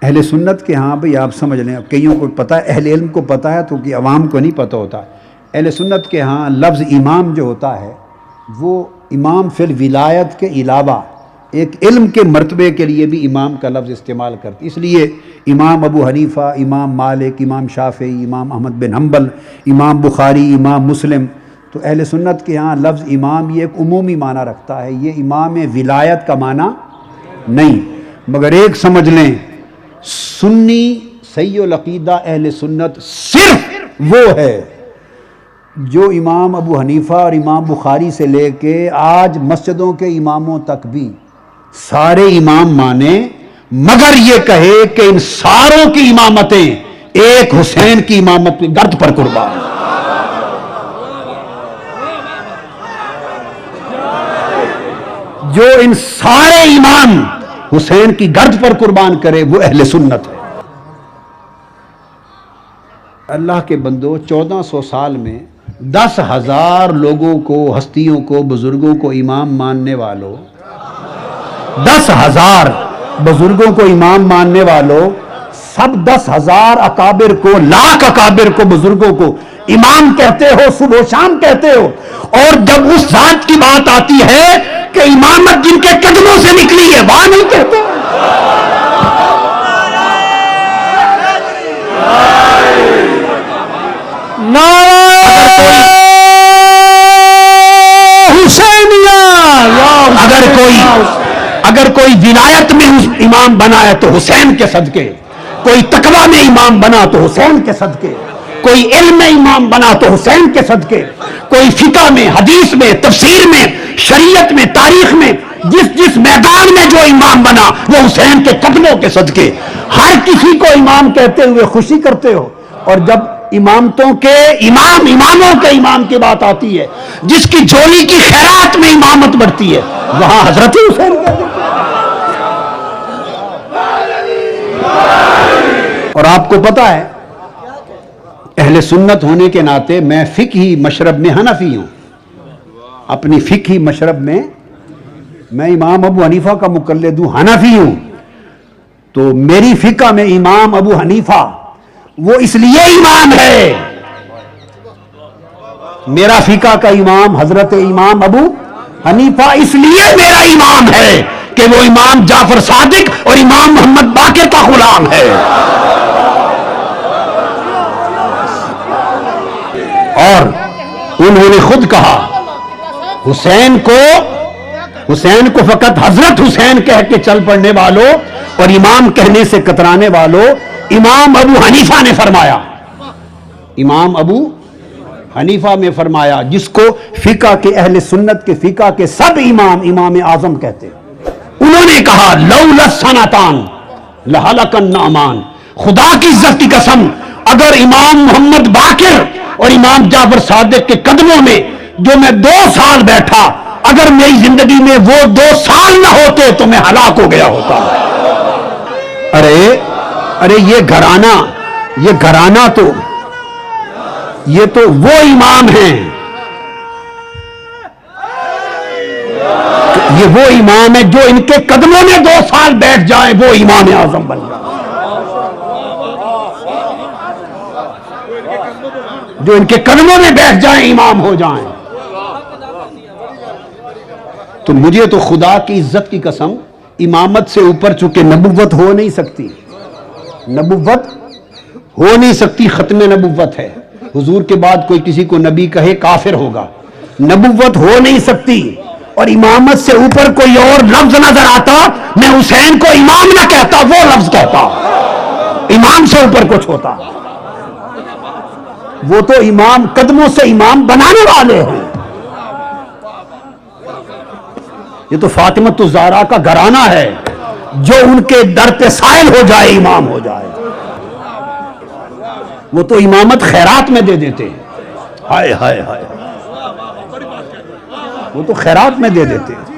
اہل سنت کے ہاں بھئی آپ سمجھ لیں، اب کئیوں کو پتہ ہے، اہل علم کو پتہ ہے تو کہ عوام کو نہیں پتہ ہوتا. اہل سنت کے ہاں لفظ امام جو ہوتا ہے وہ امام فی الولایت کے علاوہ ایک علم کے مرتبے کے لیے بھی امام کا لفظ استعمال کرتی. اس لیے امام ابو حنیفہ، امام مالک، امام شافعی، امام احمد بن حنبل، امام بخاری، امام مسلم، تو اہل سنت کے ہاں لفظ امام یہ ایک عمومی معنی رکھتا ہے، یہ امام ولایت کا معنی نہیں. مگر ایک سمجھ لیں، سنی صحیح العقیدہ اہل سنت صرف وہ ہے جو امام ابو حنیفہ اور امام بخاری سے لے کے آج مسجدوں کے اماموں تک بھی سارے امام مانے، مگر یہ کہے کہ ان ساروں کی امامتیں ایک حسین کی امامت میں گرد پر قربان. جو ان سارے امام حسین کی گرد پر قربان کرے وہ اہل سنت ہے. اللہ کے بندو، 1400 سال میں 10,000 لوگوں کو، ہستیوں کو، بزرگوں کو امام ماننے والوں، 10,000 بزرگوں کو امام ماننے والوں، سب 10,000 اکابر کو، لاکھ اکابر کو، بزرگوں کو امام کہتے ہو، صبح و شام کہتے ہو، اور جب اس ذات کی بات آتی ہے کہ امامت جن کے قدموں سے نکلی ہے وہاں نہیں کہتے. اگر کوئی ولایت میں امام بنا ہے تو حسین کے صدقے، کوئی تقویٰ میں امام بنا تو حسین کے صدقے، کوئی علم میں امام بنا تو حسین کے صدقے، کوئی فقہ میں، حدیث میں، تفسیر میں، شریعت میں، تاریخ میں، جس میدان میں جو امام بنا وہ حسین کے قدموں کے صدقے. ہر کسی کو امام کہتے ہوئے خوشی کرتے ہو، اور جب امامتوں کے اماموں کے امام کی بات آتی ہے، جس کی جھولی کی خیرات میں امامت بڑھتی ہے، وہاں حضرت حسین کہتے ہیں. اور آپ کو پتا ہے اہل سنت ہونے کے ناطے میں فقہی مشرب میں حنفی ہوں. اپنی فقہی مشرب میں میں امام ابو حنیفہ کا مقلد ہوں، حنفی ہوں. تو میری فقہ میں امام ابو حنیفہ وہ اس لیے امام ہے، میرا فقہ کا امام حضرت امام ابو حنیفہ اس لیے میرا امام ہے کہ وہ امام جعفر صادق اور امام محمد باقر کا غلام ہے. اور انہوں نے خود کہا حسین کو فقط حضرت حسین کہہ کے چل پڑنے والوں اور امام کہنے سے کترانے والوں امام ابو حنیفہ نے فرمایا، امام ابو حنیفہ میں فرمایا، جس کو فقہ کے اہل سنت کے فقہ کے سب امام اعظم کہتے ہیں. انہوں نے کہا لولا السنتان لہلک النعمان، خدا کی عزت کی قسم اگر امام محمد باقر اور امام جعفر صادق کے قدموں میں جو میں 2 سال بیٹھا، اگر میری زندگی میں وہ 2 سال نہ ہوتے تو میں ہلاک ہو گیا ہوتا. ارے یہ گھرانہ تو یہ تو وہ امام ہیں، یہ وہ امام ہے جو ان کے قدموں میں 2 سال بیٹھ جائیں وہ امام اعظم بن جائیں، جو ان کے قدموں میں بیٹھ جائیں امام ہو جائیں. تو مجھے تو خدا کی عزت کی قسم امامت سے اوپر چونکہ نبوت ہو نہیں سکتی، نبوت ہو نہیں سکتی، ختم نبوت ہے. حضور کے بعد کوئی کسی کو نبی کہے کافر ہوگا. نبوت ہو نہیں سکتی، اور امامت سے اوپر کوئی اور لفظ نظر آتا میں حسین کو امام نہ کہتا، وہ لفظ کہتا. امام سے اوپر کچھ ہوتا، وہ تو امام قدموں سے امام بنانے والے ہیں. یہ تو فاطمہ الزہرا کا گھرانہ ہے، جو ان کے در پہ سائل ہو جائے امام ہو جائے. وہ تو امامت خیرات میں دے دیتے ہیں، ہائے ہائے ہائے، وہ تو خیرات میں دے دیتے ہیں.